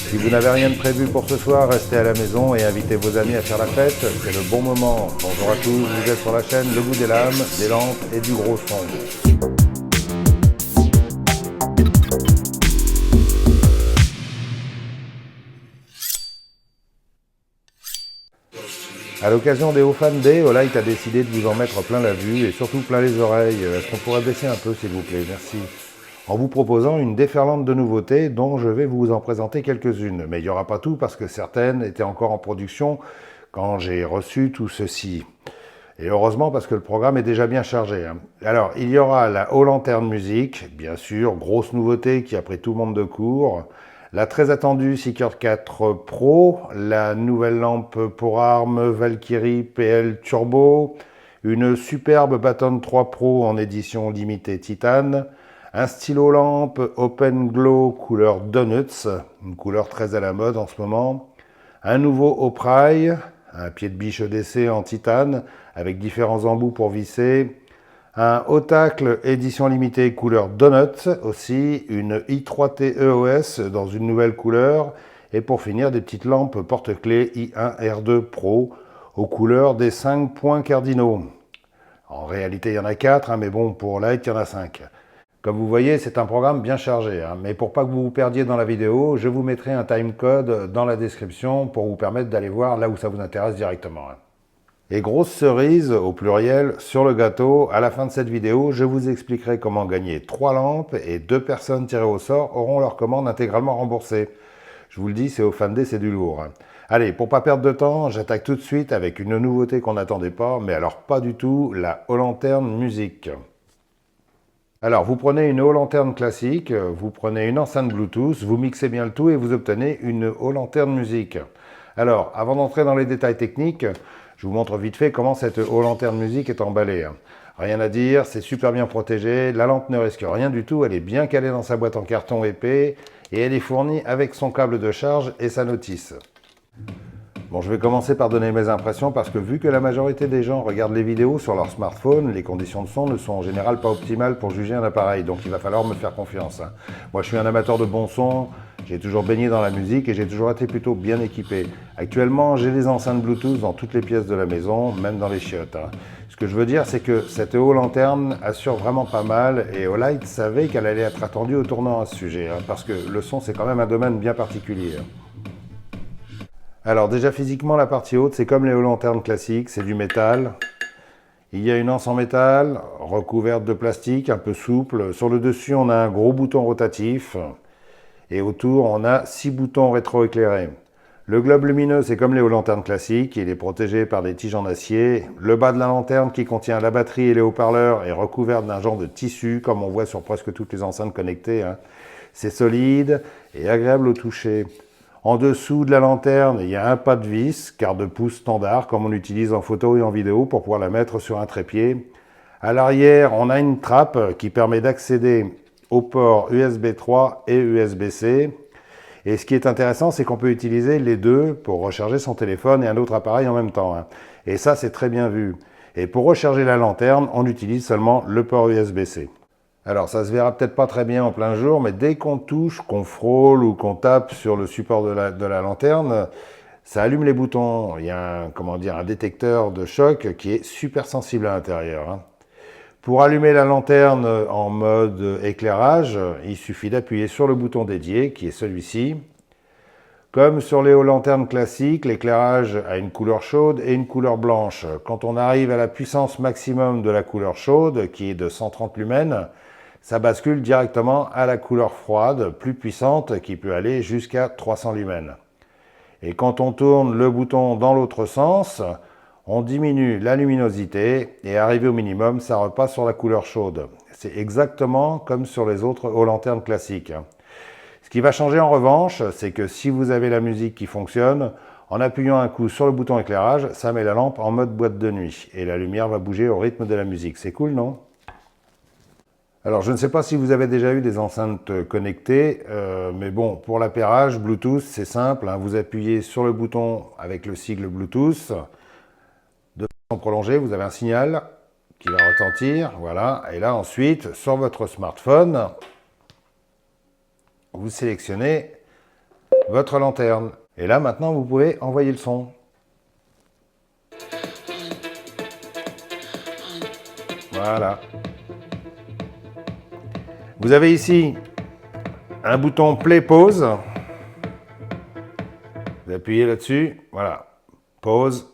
Si vous n'avez rien de prévu pour ce soir, restez à la maison et invitez vos amis à faire la fête, c'est le bon moment. Bonjour à tous, vous êtes sur la chaîne Le Goût des Lames, des lampes et du gros son. A l'occasion des Fan Day, Olight a décidé de vous en mettre plein la vue et surtout plein les oreilles. Est-ce qu'on pourrait baisser un peu s'il vous plaît? Merci. En vous proposant une déferlante de nouveautés dont je vais vous en présenter quelques-unes. Mais il n'y aura pas tout parce que certaines étaient encore en production quand j'ai reçu tout ceci. Et heureusement parce que le programme est déjà bien chargé. Alors, il y aura la Haut Lanterne Musique, bien sûr, grosse nouveauté qui a pris tout le monde de court. La très attendue Seeker 4 Pro, la nouvelle lampe pour armes Valkyrie PL Turbo, une superbe Baton 3 Pro en édition limitée Titane, un stylo lampe Open Glow couleur Donuts, une couleur très à la mode en ce moment, un nouveau Opry, un pied de biche EDC en titane avec différents embouts pour visser, un Otacle édition limitée couleur Donuts aussi, une i3T EOS dans une nouvelle couleur et pour finir des petites lampes porte-clés i1 R2 Pro aux couleurs des 5 points cardinaux. En réalité il y en a 4, mais bon pour Light il y en a 5. Comme vous voyez, c'est un programme bien chargé, mais pour pas que vous vous perdiez dans la vidéo, je vous mettrai un timecode dans la description pour vous permettre d'aller voir là où ça vous intéresse directement. Et grosse cerise, au pluriel, sur le gâteau, à la fin de cette vidéo, je vous expliquerai comment gagner 3 lampes et 2 personnes tirées au sort auront leur commande intégralement remboursée. Je vous le dis, c'est au Fan Day, c'est du lourd. Allez, pour pas perdre de temps, j'attaque tout de suite avec une nouveauté qu'on n'attendait pas, mais alors pas du tout, la Haut Lanterne Musique. Alors, vous prenez une Haut Lanterne classique, vous prenez une enceinte Bluetooth, vous mixez bien le tout et vous obtenez une Haut Lanterne Musique. Alors, avant d'entrer dans les détails techniques, je vous montre vite fait comment cette Haut Lanterne Musique est emballée. Rien à dire, c'est super bien protégé, la lampe ne risque rien du tout, elle est bien calée dans sa boîte en carton épais et elle est fournie avec son câble de charge et sa notice. Bon, je vais commencer par donner mes impressions parce que vu que la majorité des gens regardent les vidéos sur leur smartphone, les conditions de son ne sont en général pas optimales pour juger un appareil, donc il va falloir me faire confiance. Moi, je suis un amateur de bon son, j'ai toujours baigné dans la musique et j'ai toujours été plutôt bien équipé. Actuellement, j'ai des enceintes Bluetooth dans toutes les pièces de la maison, même dans les chiottes. Ce que je veux dire, c'est que cette Haut Lanterne assure vraiment pas mal et Olight savait qu'elle allait être attendue au tournant à ce sujet, parce que le son, c'est quand même un domaine bien particulier. Alors déjà physiquement la partie haute c'est comme les Haut Lanternes classiques, c'est du métal. Il y a une anse en métal recouverte de plastique un peu souple. Sur le dessus on a un gros bouton rotatif et autour on a 6 boutons rétroéclairés. Le globe lumineux c'est comme les Haut Lanternes classiques, il est protégé par des tiges en acier. Le bas de la lanterne qui contient la batterie et les haut-parleurs est recouvert d'un genre de tissu comme on voit sur presque toutes les enceintes connectées. C'est solide et agréable au toucher. En dessous de la lanterne, il y a un pas de vis, quart de pouce standard, comme on l'utilise en photo et en vidéo pour pouvoir la mettre sur un trépied. À l'arrière, on a une trappe qui permet d'accéder aux ports USB 3 et USB-C. Et ce qui est intéressant, c'est qu'on peut utiliser les deux pour recharger son téléphone et un autre appareil en même temps. Et ça, c'est très bien vu. Et pour recharger la lanterne, on utilise seulement le port USB-C. Alors ça se verra peut-être pas très bien en plein jour, mais dès qu'on touche, qu'on frôle ou qu'on tape sur le support de la lanterne, ça allume les boutons. Il y a un détecteur de choc qui est super sensible à l'intérieur. Pour allumer la lanterne en mode éclairage, il suffit d'appuyer sur le bouton dédié, qui est celui-ci. Comme sur les Haut Lanternes classiques, l'éclairage a une couleur chaude et une couleur blanche. Quand on arrive à la puissance maximum de la couleur chaude, qui est de 130 lumens, ça bascule directement à la couleur froide, plus puissante, qui peut aller jusqu'à 300 lumens. Et quand on tourne le bouton dans l'autre sens, on diminue la luminosité et arrivé au minimum, ça repasse sur la couleur chaude. C'est exactement comme sur les autres Haut Lanternes classiques. Ce qui va changer en revanche, c'est que si vous avez la musique qui fonctionne, en appuyant un coup sur le bouton éclairage, ça met la lampe en mode boîte de nuit et la lumière va bouger au rythme de la musique. C'est cool, non ? Alors, je ne sais pas si vous avez déjà eu des enceintes connectées, mais bon, pour l'appairage Bluetooth, c'est simple. Vous appuyez sur le bouton avec le sigle Bluetooth. De façon prolongée, vous avez un signal qui va retentir. Voilà. Et là, ensuite, sur votre smartphone, vous sélectionnez votre lanterne. Et là, maintenant, vous pouvez envoyer le son. Voilà. Vous avez ici un bouton play pause. Vous appuyez là-dessus. Voilà. Pause.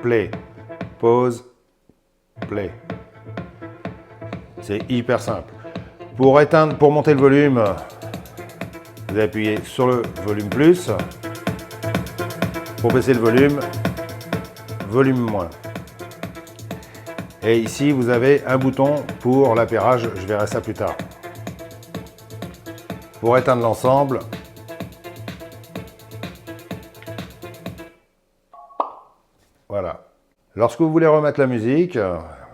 Play. Pause. Play. C'est hyper simple. Pour monter le volume, vous appuyez sur le volume plus. Pour baisser le volume moins. Et ici, vous avez un bouton pour l'appairage, je verrai ça plus tard. Pour éteindre l'ensemble, voilà. Lorsque vous voulez remettre la musique,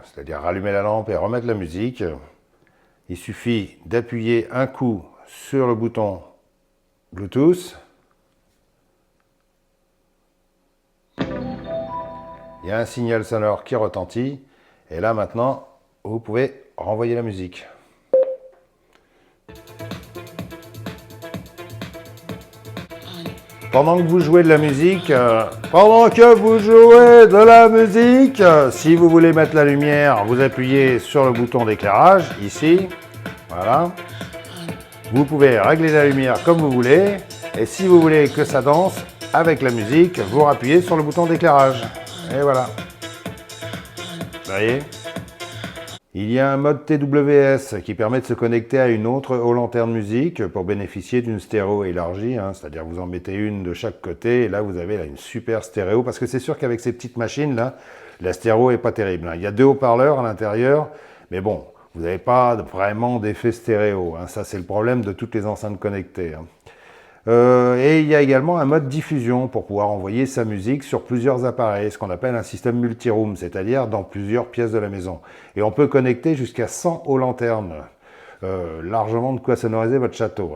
c'est-à-dire rallumer la lampe et remettre la musique, il suffit d'appuyer un coup sur le bouton Bluetooth. Il y a un signal sonore qui retentit. Et là, maintenant, vous pouvez renvoyer la musique. Pendant que vous jouez de la musique, si vous voulez mettre la lumière, vous appuyez sur le bouton d'éclairage, ici. Voilà. Vous pouvez régler la lumière comme vous voulez. Et si vous voulez que ça danse avec la musique, vous appuyez sur le bouton d'éclairage. Et voilà. Vous voyez ? Il y a un mode TWS qui permet de se connecter à une autre haut lanterne musique pour bénéficier d'une stéréo élargie, c'est-à-dire vous en mettez une de chaque côté et là vous avez une super stéréo, parce que c'est sûr qu'avec ces petites machines là, la stéréo est pas terrible. Il y a 2 haut-parleurs à l'intérieur, mais bon, vous n'avez pas vraiment d'effet stéréo. Ça c'est le problème de toutes les enceintes connectées. Et il y a également un mode diffusion pour pouvoir envoyer sa musique sur plusieurs appareils, ce qu'on appelle un système multiroom, c'est-à-dire dans plusieurs pièces de la maison. Et on peut connecter jusqu'à 100 hauts lanternes, largement de quoi sonoriser votre château.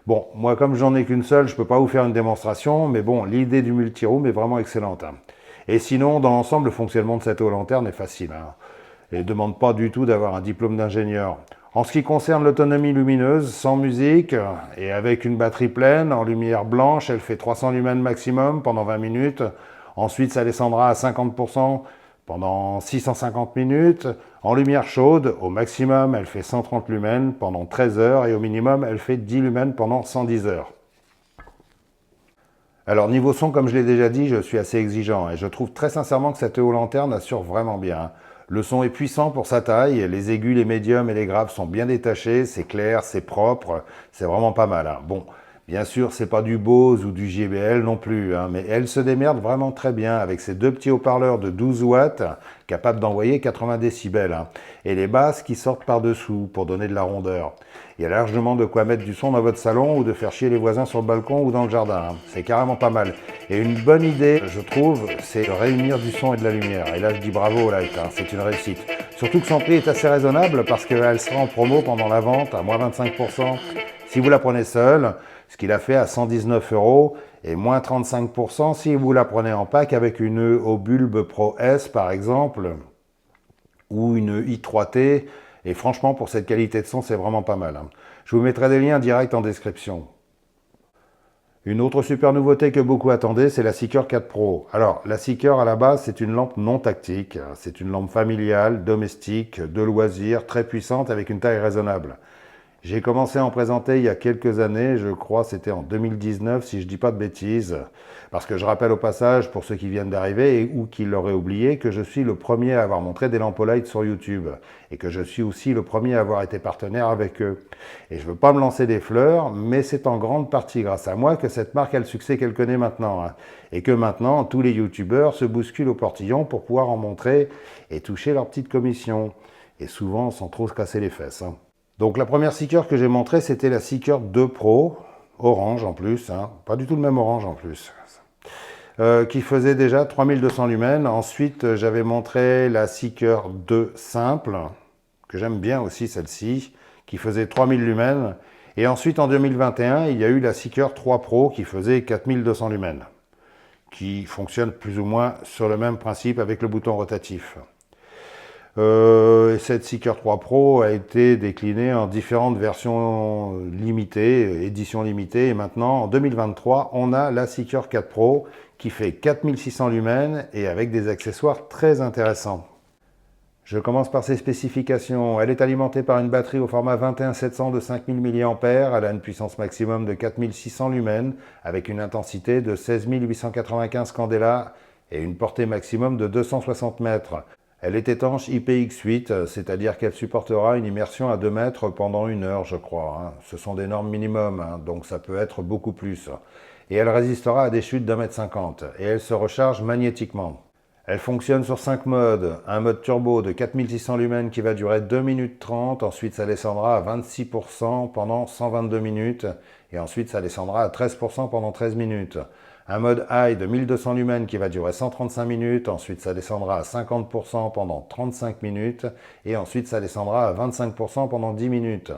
Bon, moi comme j'en ai qu'une seule, je ne peux pas vous faire une démonstration, mais bon, l'idée du multiroom est vraiment excellente. Et sinon, dans l'ensemble, le fonctionnement de cette haut lanterne est facile. Et ne demande pas du tout d'avoir un diplôme d'ingénieur. En ce qui concerne l'autonomie lumineuse, sans musique et avec une batterie pleine, en lumière blanche, elle fait 300 lumens maximum pendant 20 minutes. Ensuite, ça descendra à 50% pendant 650 minutes. En lumière chaude, au maximum, elle fait 130 lumens pendant 13 heures et au minimum, elle fait 10 lumens pendant 110 heures. Alors, niveau son, comme je l'ai déjà dit, je suis assez exigeant et je trouve très sincèrement que cette haut lanterne assure vraiment bien. Le son est puissant pour sa taille, les aigus, les médiums et les graves sont bien détachés, c'est clair, c'est propre, c'est vraiment pas mal. Bon, bien sûr, c'est pas du Bose ou du JBL non plus, mais elle se démerde vraiment très bien avec ses 2 petits haut-parleurs de 12 watts, capables d'envoyer 80 décibels, et les basses qui sortent par-dessous pour donner de la rondeur. Il y a largement de quoi mettre du son dans votre salon ou de faire chier les voisins sur le balcon ou dans le jardin. C'est carrément pas mal. Et une bonne idée, je trouve, c'est de réunir du son et de la lumière. Et là, je dis bravo au Light, c'est une réussite. Surtout que son prix est assez raisonnable parce qu'elle sera en promo pendant la vente à moins 25%. Si vous la prenez seule, ce qu'il a fait à 119 € et moins 35% si vous la prenez en pack avec une Obulb Pro S par exemple ou une i3T. Et franchement, pour cette qualité de son, c'est vraiment pas mal. Je vous mettrai des liens directs en description. Une autre super nouveauté que beaucoup attendaient, c'est la Seeker 4 Pro. Alors, la Seeker à la base, c'est une lampe non tactique. C'est une lampe familiale, domestique, de loisirs, très puissante avec une taille raisonnable. J'ai commencé à en présenter il y a quelques années, je crois c'était en 2019 si je dis pas de bêtises, parce que je rappelle au passage pour ceux qui viennent d'arriver ou qui l'auraient oublié que je suis le premier à avoir montré des lampes Olight sur YouTube et que je suis aussi le premier à avoir été partenaire avec eux. Et je ne veux pas me lancer des fleurs, mais c'est en grande partie grâce à moi que cette marque a le succès qu'elle connaît maintenant. Et que maintenant tous les youtubeurs se bousculent au portillon pour pouvoir en montrer et toucher leur petite commission. Et souvent sans trop se casser les fesses. Donc la première Seeker que j'ai montrée, c'était la Seeker 2 Pro, orange en plus, pas du tout le même orange en plus, qui faisait déjà 3200 lumens. Ensuite, j'avais montré la Seeker 2 simple, que j'aime bien aussi celle-ci, qui faisait 3000 lumens. Et ensuite, en 2021, il y a eu la Seeker 3 Pro qui faisait 4200 lumens, qui fonctionne plus ou moins sur le même principe avec le bouton rotatif. Et cette Seeker 3 Pro a été déclinée en différentes versions limitées, éditions limitées. Et maintenant, en 2023, on a la Seeker 4 Pro qui fait 4600 lumens et avec des accessoires très intéressants. Je commence par ses spécifications. Elle est alimentée par une batterie au format 21700 de 5000 mAh. Elle a une puissance maximum de 4600 lumens avec une intensité de 16895 candela et une portée maximum de 260 mètres. Elle est étanche IPX8, c'est-à-dire qu'elle supportera une immersion à 2 mètres pendant 1 heure, je crois. Ce sont des normes minimum, donc ça peut être beaucoup plus. Et elle résistera à des chutes d'1,50 m. Et elle se recharge magnétiquement. Elle fonctionne sur 5 modes. Un mode turbo de 4600 lumens qui va durer 2 minutes 30. Ensuite, ça descendra à 26% pendant 122 minutes. Et ensuite, ça descendra à 13% pendant 13 minutes. Un mode high de 1200 lumens qui va durer 135 minutes, ensuite ça descendra à 50% pendant 35 minutes, et ensuite ça descendra à 25% pendant 10 minutes.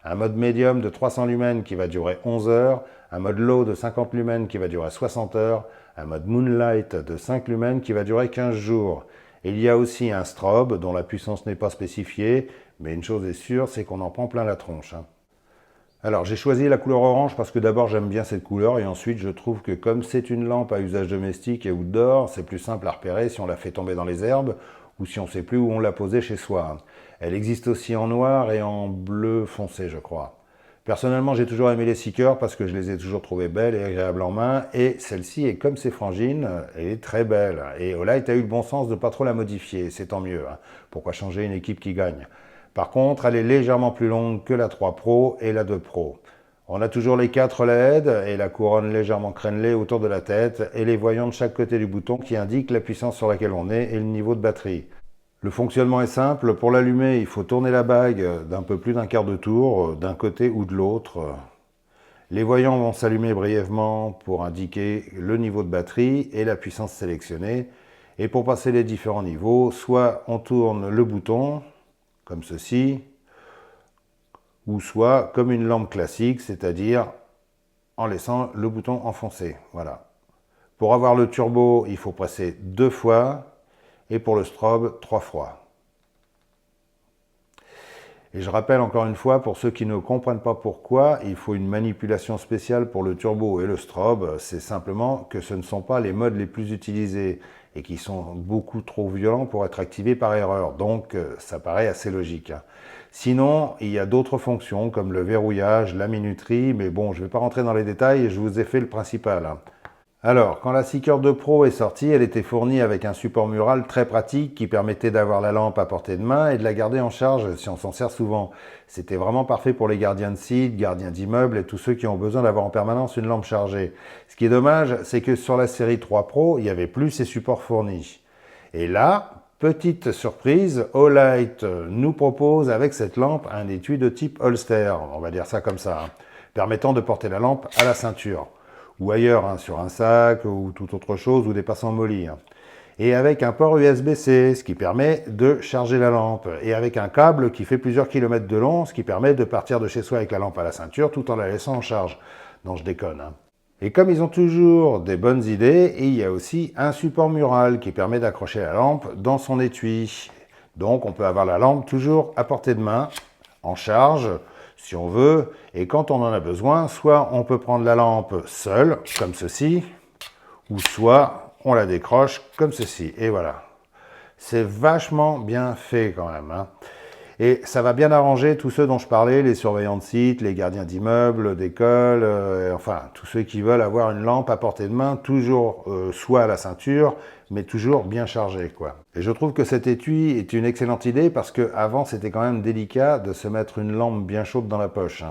Un mode médium de 300 lumens qui va durer 11 heures, un mode low de 50 lumens qui va durer 60 heures, un mode moonlight de 5 lumens qui va durer 15 jours. Et il y a aussi un strobe dont la puissance n'est pas spécifiée, mais une chose est sûre, c'est qu'on en prend plein la tronche. Alors j'ai choisi la couleur orange parce que d'abord j'aime bien cette couleur et ensuite je trouve que comme c'est une lampe à usage domestique et outdoor, c'est plus simple à repérer si on la fait tomber dans les herbes ou si on ne sait plus où on l'a posée chez soi. Elle existe aussi en noir et en bleu foncé je crois. Personnellement j'ai toujours aimé les Seeker parce que je les ai toujours trouvées belles et agréables en main et celle-ci est comme ses frangines, elle est très belle et Olight a eu le bon sens de ne pas trop la modifier, c'est tant mieux. Pourquoi changer une équipe qui gagne? Par contre, elle est légèrement plus longue que la 3 Pro et la 2 Pro. On a toujours les 4 LED et la couronne légèrement crénelée autour de la tête et les voyants de chaque côté du bouton qui indiquent la puissance sur laquelle on est et le niveau de batterie. Le fonctionnement est simple. Pour l'allumer, il faut tourner la bague d'un peu plus d'un quart de tour, d'un côté ou de l'autre. Les voyants vont s'allumer brièvement pour indiquer le niveau de batterie et la puissance sélectionnée. Et pour passer les différents niveaux, soit on tourne le bouton, comme ceci, ou soit comme une lampe classique, c'est-à-dire en laissant le bouton enfoncé. Voilà. Pour avoir le turbo, il faut presser 2 fois, et pour le strobe, 3 fois. Et je rappelle encore une fois, pour ceux qui ne comprennent pas pourquoi, il faut une manipulation spéciale pour le turbo et le strobe. C'est simplement que ce ne sont pas les modes les plus utilisés et qui sont beaucoup trop violents pour être activés par erreur. Donc, ça paraît assez logique. Sinon, il y a d'autres fonctions comme le verrouillage, la minuterie, mais bon, je ne vais pas rentrer dans les détails, je vous ai fait le principal. Alors, quand la Seeker 2 Pro est sortie, elle était fournie avec un support mural très pratique qui permettait d'avoir la lampe à portée de main et de la garder en charge si on s'en sert souvent. C'était vraiment parfait pour les gardiens de site, gardiens d'immeubles et tous ceux qui ont besoin d'avoir en permanence une lampe chargée. Ce qui est dommage, c'est que sur la série 3 Pro, il n'y avait plus ces supports fournis. Et là, petite surprise, Olight nous propose avec cette lampe un étui de type holster, on va dire ça comme ça, permettant de porter la lampe à la ceinture ou ailleurs, sur un sac ou toute autre chose, ou des passants molis. Et avec un port USB-C, ce qui permet de charger la lampe, et avec un câble qui fait plusieurs kilomètres de long, ce qui permet de partir de chez soi avec la lampe à la ceinture tout en la laissant en charge. Non, je déconne. Et comme ils ont toujours des bonnes idées, il y a aussi un support mural qui permet d'accrocher la lampe dans son étui. Donc on peut avoir la lampe toujours à portée de main, en charge, si on veut, et quand on en a besoin, soit on peut prendre la lampe seule, comme ceci, ou soit on la décroche comme ceci, et voilà. C'est vachement bien fait quand même. Et ça va bien arranger tous ceux dont je parlais, les surveillants de site, les gardiens d'immeubles, d'écoles, enfin tous ceux qui veulent avoir une lampe à portée de main, toujours soit à la ceinture, mais toujours bien chargée, quoi. Et je trouve que cet étui est une excellente idée parce qu'avant c'était quand même délicat de se mettre une lampe bien chaude dans la poche.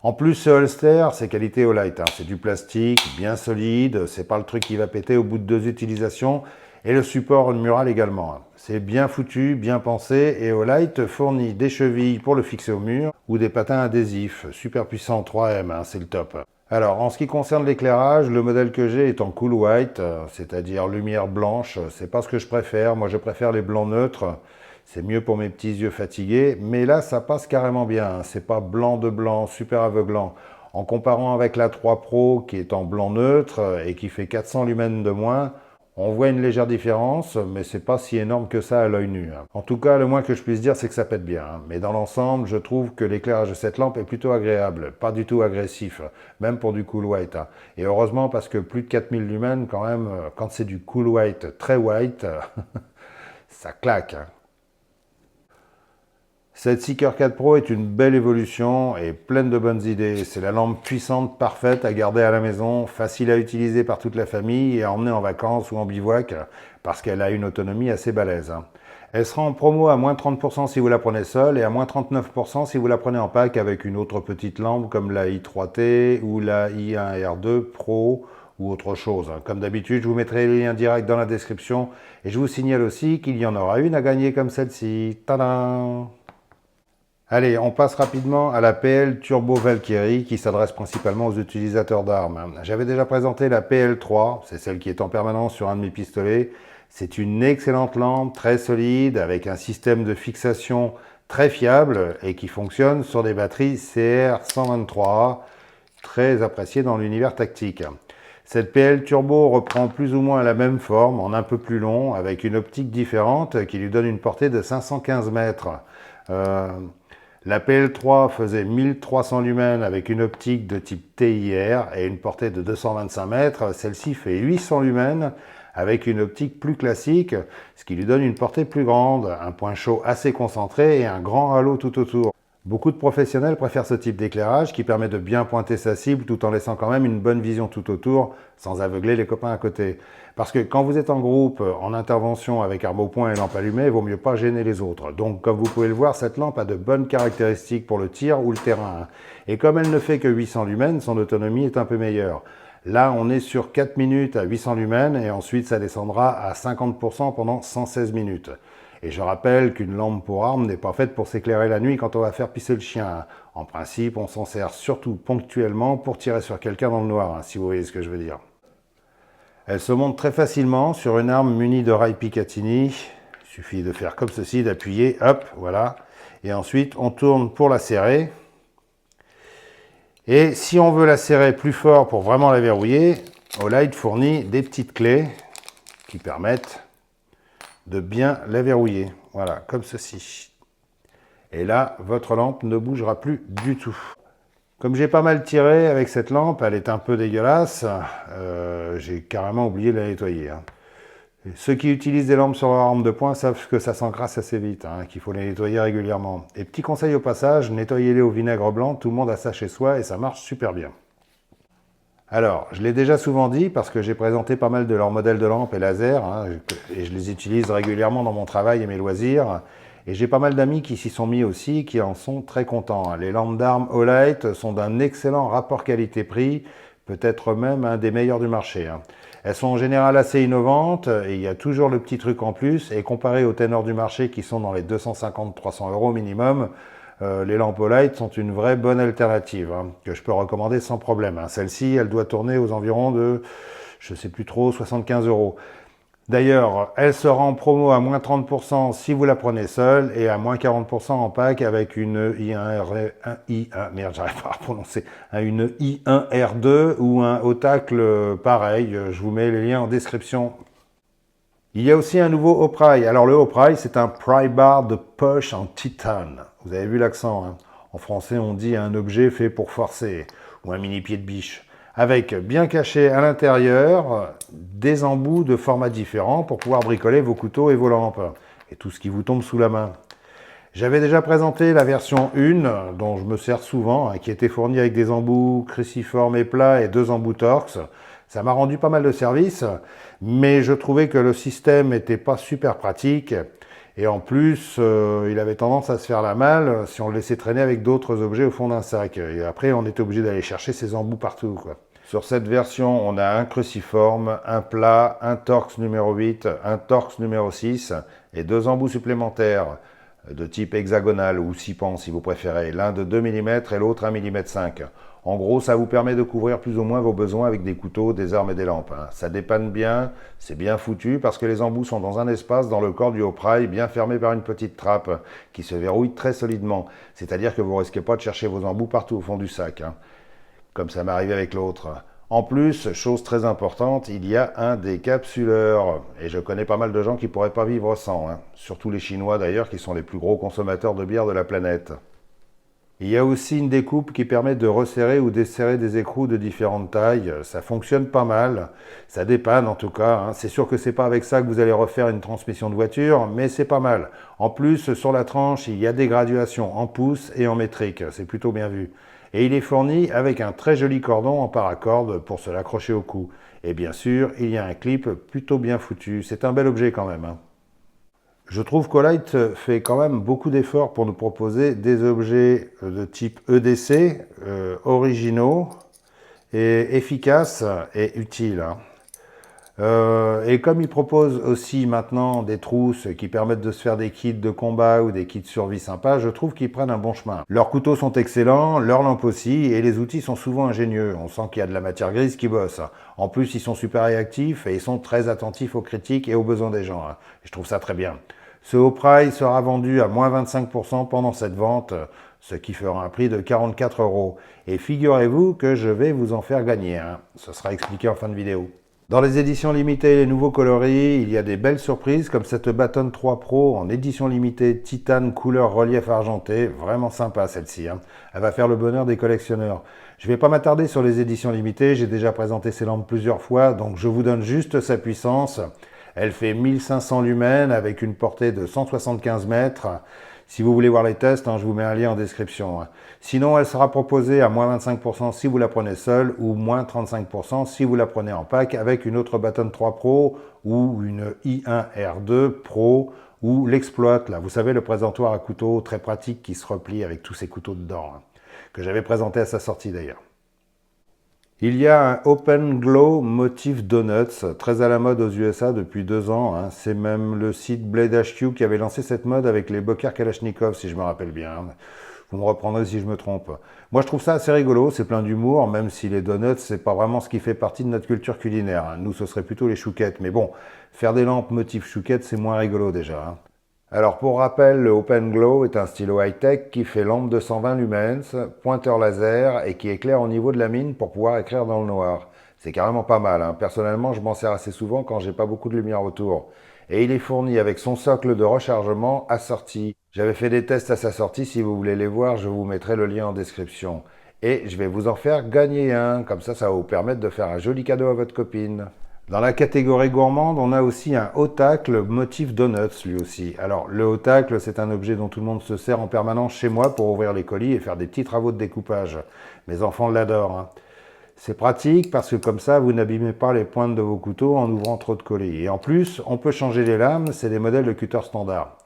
En plus, ce holster, c'est qualité Olight. C'est du plastique, bien solide, c'est pas le truc qui va péter au bout de 2 utilisations. Et le support mural également. C'est bien foutu, bien pensé, et Olight fournit des chevilles pour le fixer au mur ou des patins adhésifs, super puissants 3M, c'est le top. Alors, en ce qui concerne l'éclairage, le modèle que j'ai est en cool white, c'est-à-dire lumière blanche. C'est pas ce que je préfère, moi je préfère les blancs neutres. C'est mieux pour mes petits yeux fatigués, mais là ça passe carrément bien. C'est pas blanc de blanc, super aveuglant. En comparant avec la 3 Pro qui est en blanc neutre et qui fait 400 lumens de moins, On voit une légère différence, mais c'est pas si énorme que ça à l'œil nu. En tout cas, le moins que je puisse dire, c'est que ça pète bien. Mais dans l'ensemble, je trouve que l'éclairage de cette lampe est plutôt agréable, pas du tout agressif, même pour du cool white. Et heureusement, parce que plus de 4000 lumens, quand même, quand c'est du cool white, très white, ça claque. Cette Seeker 4 Pro est une belle évolution et pleine de bonnes idées. C'est la lampe puissante, parfaite à garder à la maison, facile à utiliser par toute la famille et à emmener en vacances ou en bivouac parce qu'elle a une autonomie assez balèze. Elle sera en promo à moins 30% si vous la prenez seule et à moins 39% si vous la prenez en pack avec une autre petite lampe comme la i3T ou la i1R2 Pro ou autre chose. Comme d'habitude, je vous mettrai les liens directs dans la description et je vous signale aussi qu'il y en aura une à gagner comme celle-ci. Tadam! Allez, on passe rapidement à la PL Turbo Valkyrie qui s'adresse principalement aux utilisateurs d'armes. J'avais déjà présenté la PL3, c'est celle qui est en permanence sur un de mes pistolets. C'est une excellente lampe, très solide, avec un système de fixation très fiable et qui fonctionne sur des batteries CR123, très appréciées dans l'univers tactique. Cette PL Turbo reprend plus ou moins la même forme, en un peu plus long, avec une optique différente qui lui donne une portée de 515 mètres. La PL3 faisait 1300 lumens avec une optique de type TIR et une portée de 225 mètres. Celle-ci fait 800 lumens avec une optique plus classique, ce qui lui donne une portée plus grande, un point chaud assez concentré et un grand halo tout autour. Beaucoup de professionnels préfèrent ce type d'éclairage qui permet de bien pointer sa cible tout en laissant quand même une bonne vision tout autour sans aveugler les copains à côté. Parce que quand vous êtes en groupe, en intervention avec arme au poing et lampe allumée, il vaut mieux pas gêner les autres. Donc comme vous pouvez le voir, cette lampe a de bonnes caractéristiques pour le tir ou le terrain. Et comme elle ne fait que 800 lumens, son autonomie est un peu meilleure. Là, on est sur 4 minutes à 800 lumens et ensuite ça descendra à 50% pendant 116 minutes. Et je rappelle qu'une lampe pour arme n'est pas faite pour s'éclairer la nuit quand on va faire pisser le chien. En principe, on s'en sert surtout ponctuellement pour tirer sur quelqu'un dans le noir, si vous voyez ce que je veux dire. Elle se monte très facilement sur une arme munie de rail Picatinny. Il suffit de faire comme ceci, d'appuyer, hop, voilà. Et ensuite, on tourne pour la serrer. Et si on veut la serrer plus fort pour vraiment la verrouiller, Olight fournit des petites clés qui permettent de bien la verrouiller. Voilà, comme ceci. Et là, votre lampe ne bougera plus du tout. Comme j'ai pas mal tiré avec cette lampe, elle est un peu dégueulasse, j'ai carrément oublié de la nettoyer. Ceux qui utilisent des lampes sur leur arme de poing savent que ça s'encrasse assez vite, qu'il faut les nettoyer régulièrement. Et petit conseil au passage, nettoyez-les au vinaigre blanc, tout le monde a ça chez soi et ça marche super bien. Alors, je l'ai déjà souvent dit parce que j'ai présenté pas mal de leurs modèles de lampes et laser, et je les utilise régulièrement dans mon travail et mes loisirs. Et j'ai pas mal d'amis qui s'y sont mis aussi, qui en sont très contents. Les lampes d'armes Olight sont d'un excellent rapport qualité-prix, peut-être même un des meilleurs du marché. Elles sont en général assez innovantes, et il y a toujours le petit truc en plus, et comparé aux ténors du marché qui sont dans les 250-300 € minimum, les lampes Olight sont une vraie bonne alternative, que je peux recommander sans problème. Celle-ci, elle doit tourner aux environs de, je sais plus trop, 75 €. D'ailleurs, elle sera en promo à moins 30% si vous la prenez seule et à moins 40% en pack avec une une i1R2 ou un Otacle pareil. Je vous mets les liens en description. Il y a aussi un nouveau Opry. Alors le Opry, c'est un pry bar de poche en titane. Vous avez vu l'accent, En français, on dit un objet fait pour forcer ou un mini pied de biche. Avec bien caché à l'intérieur des embouts de formats différents pour pouvoir bricoler vos couteaux et vos lampes et tout ce qui vous tombe sous la main. J'avais déjà présenté la version 1 dont je me sers souvent, qui était fournie avec des embouts cruciformes et plats et 2 embouts Torx. Ça m'a rendu pas mal de service, mais je trouvais que le système n'était pas super pratique et en plus, il avait tendance à se faire la malle si on le laissait traîner avec d'autres objets au fond d'un sac. Et après, on était obligé d'aller chercher ces embouts partout, Sur cette version, on a un cruciforme, un plat, un Torx numéro 8, un Torx numéro 6 et 2 embouts supplémentaires de type hexagonal ou 6 pans si vous préférez, l'un de 2 mm et l'autre 1,5 mm. En gros, ça vous permet de couvrir plus ou moins vos besoins avec des couteaux, des armes et des lampes. Ça dépanne bien, c'est bien foutu parce que les embouts sont dans un espace dans le corps du Opry bien fermé par une petite trappe qui se verrouille très solidement. C'est-à-dire que vous ne risquez pas de chercher vos embouts partout au fond du sac, comme ça m'est arrivé avec l'autre. En plus, chose très importante, il y a un décapsuleur. Et je connais pas mal de gens qui pourraient pas vivre sans, hein. Surtout les Chinois d'ailleurs, qui sont les plus gros consommateurs de bière de la planète. Il y a aussi une découpe qui permet de resserrer ou desserrer des écrous de différentes tailles. Ça fonctionne pas mal. Ça dépanne en tout cas, hein. C'est sûr que c'est pas avec ça que vous allez refaire une transmission de voiture, mais c'est pas mal. En plus, sur la tranche, il y a des graduations en pouces et en métrique. C'est plutôt bien vu. Et il est fourni avec un très joli cordon en paracorde pour se l'accrocher au cou. Et bien sûr, il y a un clip plutôt bien foutu. C'est un bel objet quand même, hein. Je trouve qu'Olight fait quand même beaucoup d'efforts pour nous proposer des objets de type EDC, originaux et efficaces et utiles, hein. Et comme il propose aussi maintenant des trousses qui permettent de se faire des kits de combat ou des kits survie sympas, je trouve qu'ils prennent un bon chemin. Leurs couteaux sont excellents, leurs lampes aussi, et les outils sont souvent ingénieux. On sent qu'il y a de la matière grise qui bosse. En plus, ils sont super réactifs et ils sont très attentifs aux critiques et aux besoins des gens, hein. Je trouve ça très bien. Ce haut price sera vendu à moins 25% pendant cette vente, ce qui fera un prix de 44 €. Et figurez-vous que je vais vous en faire gagner, hein. Ce sera expliqué en fin de vidéo. Dans les éditions limitées et les nouveaux coloris, il y a des belles surprises comme cette Baton 3 Pro en édition limitée titane couleur relief argenté. Vraiment sympa celle-ci, hein. Elle va faire le bonheur des collectionneurs. Je ne vais pas m'attarder sur les éditions limitées, j'ai déjà présenté ces lampes plusieurs fois, donc je vous donne juste sa puissance. Elle fait 1500 lumens avec une portée de 175 mètres. Si vous voulez voir les tests, hein, je vous mets un lien en description, hein. Sinon, elle sera proposée à moins 25% si vous la prenez seule ou moins 35% si vous la prenez en pack avec une autre Baton 3 Pro ou une i1R2 Pro ou l'exploit, là, vous savez, le présentoir à couteau très pratique qui se replie avec tous ces couteaux dedans, hein, que j'avais présenté à sa sortie d'ailleurs. Il y a un Open Glow motif Donuts, très à la mode aux USA depuis 2 ans, hein. C'est même le site Blade HQ qui avait lancé cette mode avec les Boker Kalachnikov, si je me rappelle bien, hein. Vous me reprendrez si je me trompe. Moi, je trouve ça assez rigolo, c'est plein d'humour, même si les donuts, c'est pas vraiment ce qui fait partie de notre culture culinaire, hein. Nous, ce serait plutôt les chouquettes. Mais bon, faire des lampes motif chouquettes, c'est moins rigolo déjà, hein. Alors pour rappel, le Open Glow est un stylo high-tech qui fait lampe de 120 lumens, pointeur laser et qui éclaire au niveau de la mine pour pouvoir écrire dans le noir. C'est carrément pas mal, hein. Personnellement, je m'en sers assez souvent quand j'ai pas beaucoup de lumière autour. Et il est fourni avec son socle de rechargement assorti. J'avais fait des tests à sa sortie, si vous voulez les voir, je vous mettrai le lien en description. Et je vais vous en faire gagner un, comme ça va vous permettre de faire un joli cadeau à votre copine. Dans la catégorie gourmande, on a aussi un haut tacle motif donuts, lui aussi. Alors, le haut tacle, c'est un objet dont tout le monde se sert en permanence chez moi pour ouvrir les colis et faire des petits travaux de découpage. Mes enfants l'adorent, hein. C'est pratique parce que comme ça, vous n'abîmez pas les pointes de vos couteaux en ouvrant trop de colis. Et en plus, on peut changer les lames, c'est des modèles de cutter standard.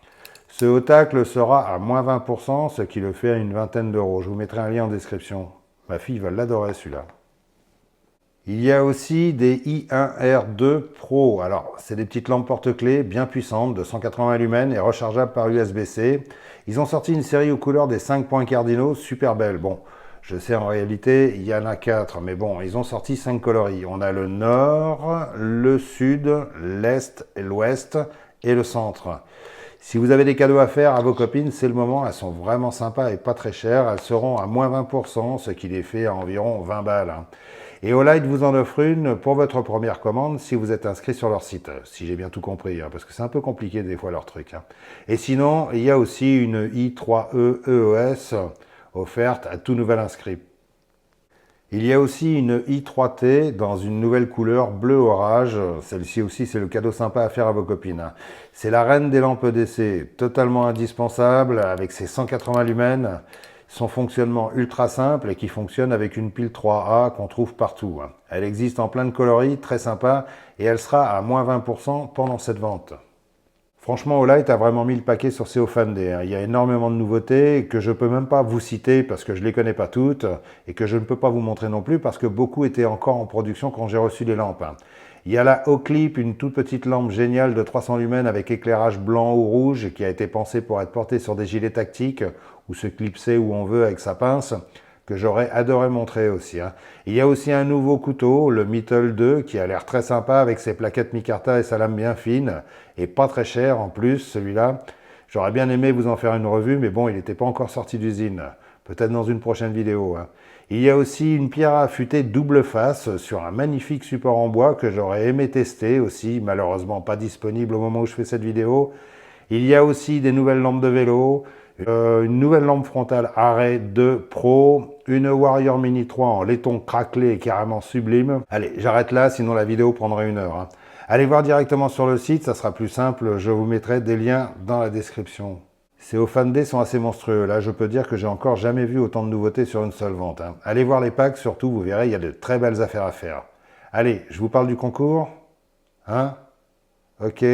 Ce haut tacle sera à moins 20%, ce qui le fait à une vingtaine d'euros. Je vous mettrai un lien en description. Ma fille va l'adorer celui-là. Il y a aussi des i1R2 Pro. Alors, c'est des petites lampes porte-clés bien puissantes de 180 lumens et rechargeables par USB-C. Ils ont sorti une série aux couleurs des 5 points cardinaux, super belle. Bon, je sais en réalité, il y en a 4, mais bon, ils ont sorti 5 coloris. On a le nord, le sud, l'est et l'ouest et le centre. Si vous avez des cadeaux à faire à vos copines, c'est le moment. Elles sont vraiment sympas et pas très chères. Elles seront à moins 20%, ce qui les fait à environ 20 balles, hein. Et Olight vous en offre une pour votre première commande si vous êtes inscrit sur leur site, si j'ai bien tout compris, hein, parce que c'est un peu compliqué des fois leur truc, hein. Et sinon, il y a aussi une i3E EOS offerte à tout nouvel inscrit. Il y a aussi une i3T dans une nouvelle couleur bleu orage. Celle-ci aussi, c'est le cadeau sympa à faire à vos copines, hein. C'est la reine des lampes EDC, totalement indispensable avec ses 180 lumens. Son fonctionnement ultra simple et qui fonctionne avec une pile 3A qu'on trouve partout, hein. Elle existe en plein de coloris, très sympa, et elle sera à moins 20% pendant cette vente. Franchement, Olight a vraiment mis le paquet sur ses Ofandé, hein. Il y a énormément de nouveautés que je ne peux même pas vous citer parce que je ne les connais pas toutes et que je ne peux pas vous montrer non plus parce que beaucoup étaient encore en production quand j'ai reçu les lampes, hein. Il y a la O-Clip, une toute petite lampe géniale de 300 lumens avec éclairage blanc ou rouge qui a été pensée pour être portée sur des gilets tactiques ou se clipser où on veut avec sa pince, que j'aurais adoré montrer aussi, hein. Il y a aussi un nouveau couteau, le Mittel 2, qui a l'air très sympa avec ses plaquettes micarta et sa lame bien fine, et pas très cher en plus, celui-là. J'aurais bien aimé vous en faire une revue, mais bon, il n'était pas encore sorti d'usine. peut-être dans une prochaine vidéo. Hein. Il y a aussi une pierre à affûter double face sur un magnifique support en bois que j'aurais aimé tester aussi, malheureusement pas disponible au moment où je fais cette vidéo. Il y a aussi des nouvelles lampes de vélo, une nouvelle lampe frontale Array 2 Pro, une Warrior Mini 3 en laiton craquelé et carrément sublime. Allez, j'arrête là, sinon la vidéo prendrait 1 heure. Hein. Allez voir directement sur le site, ça sera plus simple, je vous mettrai des liens dans la description. Ces Ofande sont assez monstrueux, là je peux dire que j'ai encore jamais vu autant de nouveautés sur une seule vente. Hein. Allez voir les packs, surtout vous verrez, il y a de très belles affaires à faire. Allez, je vous parle du concours. Hein? Ok.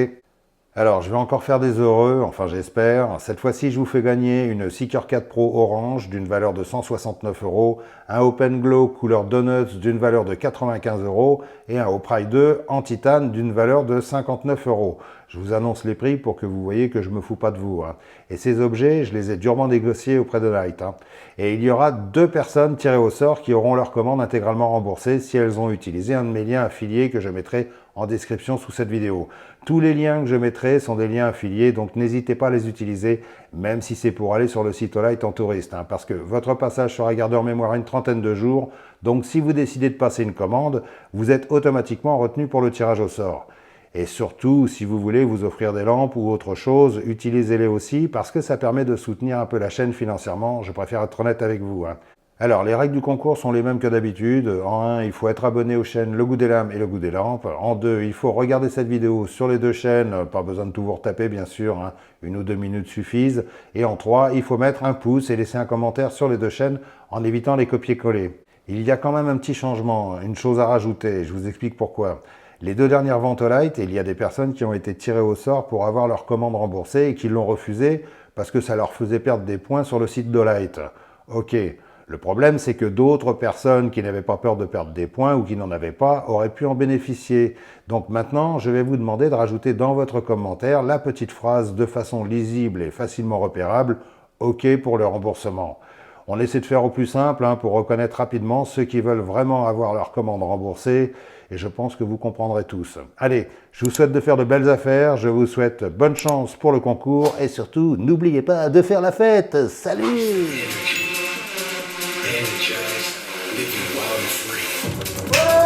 Alors, je vais encore faire des heureux, enfin j'espère. Cette fois-ci, je vous fais gagner une Seeker 4 Pro orange d'une valeur de 169 €, un Open Glow couleur Donuts d'une valeur de 95 € et un Opry 2 en titane d'une valeur de 59 €. Je vous annonce les prix pour que vous voyez que je me fous pas de vous. Hein. Et ces objets, je les ai durement négociés auprès de Light. Hein. Et il y aura 2 personnes tirées au sort qui auront leur commande intégralement remboursée si elles ont utilisé un de mes liens affiliés que je mettrai en description sous cette vidéo. Tous les liens que je mettrai sont des liens affiliés, donc n'hésitez pas à les utiliser, même si c'est pour aller sur le site Olight en touriste, hein, parce que votre passage sera gardé en mémoire une trentaine de jours, donc si vous décidez de passer une commande, vous êtes automatiquement retenu pour le tirage au sort. Et surtout, si vous voulez vous offrir des lampes ou autre chose, utilisez-les aussi, parce que ça permet de soutenir un peu la chaîne financièrement, je préfère être honnête avec vous. Hein. Alors, les règles du concours sont les mêmes que d'habitude. En 1, il faut être abonné aux chaînes Le Goût des Lames et Le Goût des Lampes. En 2, il faut regarder cette vidéo sur les 2 chaînes, pas besoin de tout vous retaper bien sûr, hein. 1 ou 2 minutes suffisent. Et en 3, il faut mettre un pouce et laisser un commentaire sur les 2 chaînes en évitant les copier-coller. Il y a quand même un petit changement, une chose à rajouter, je vous explique pourquoi. Les 2 dernières ventes Olight, il y a des personnes qui ont été tirées au sort pour avoir leur commande remboursée et qui l'ont refusée parce que ça leur faisait perdre des points sur le site d'Olight. Ok. Le problème, c'est que d'autres personnes qui n'avaient pas peur de perdre des points ou qui n'en avaient pas auraient pu en bénéficier. Donc maintenant, je vais vous demander de rajouter dans votre commentaire la petite phrase de façon lisible et facilement repérable « OK pour le remboursement ». On essaie de faire au plus simple hein, pour reconnaître rapidement ceux qui veulent vraiment avoir leur commande remboursée et je pense que vous comprendrez tous. Allez, je vous souhaite de faire de belles affaires, je vous souhaite bonne chance pour le concours et surtout, n'oubliez pas de faire la fête. Salut! Energize, living wild and free.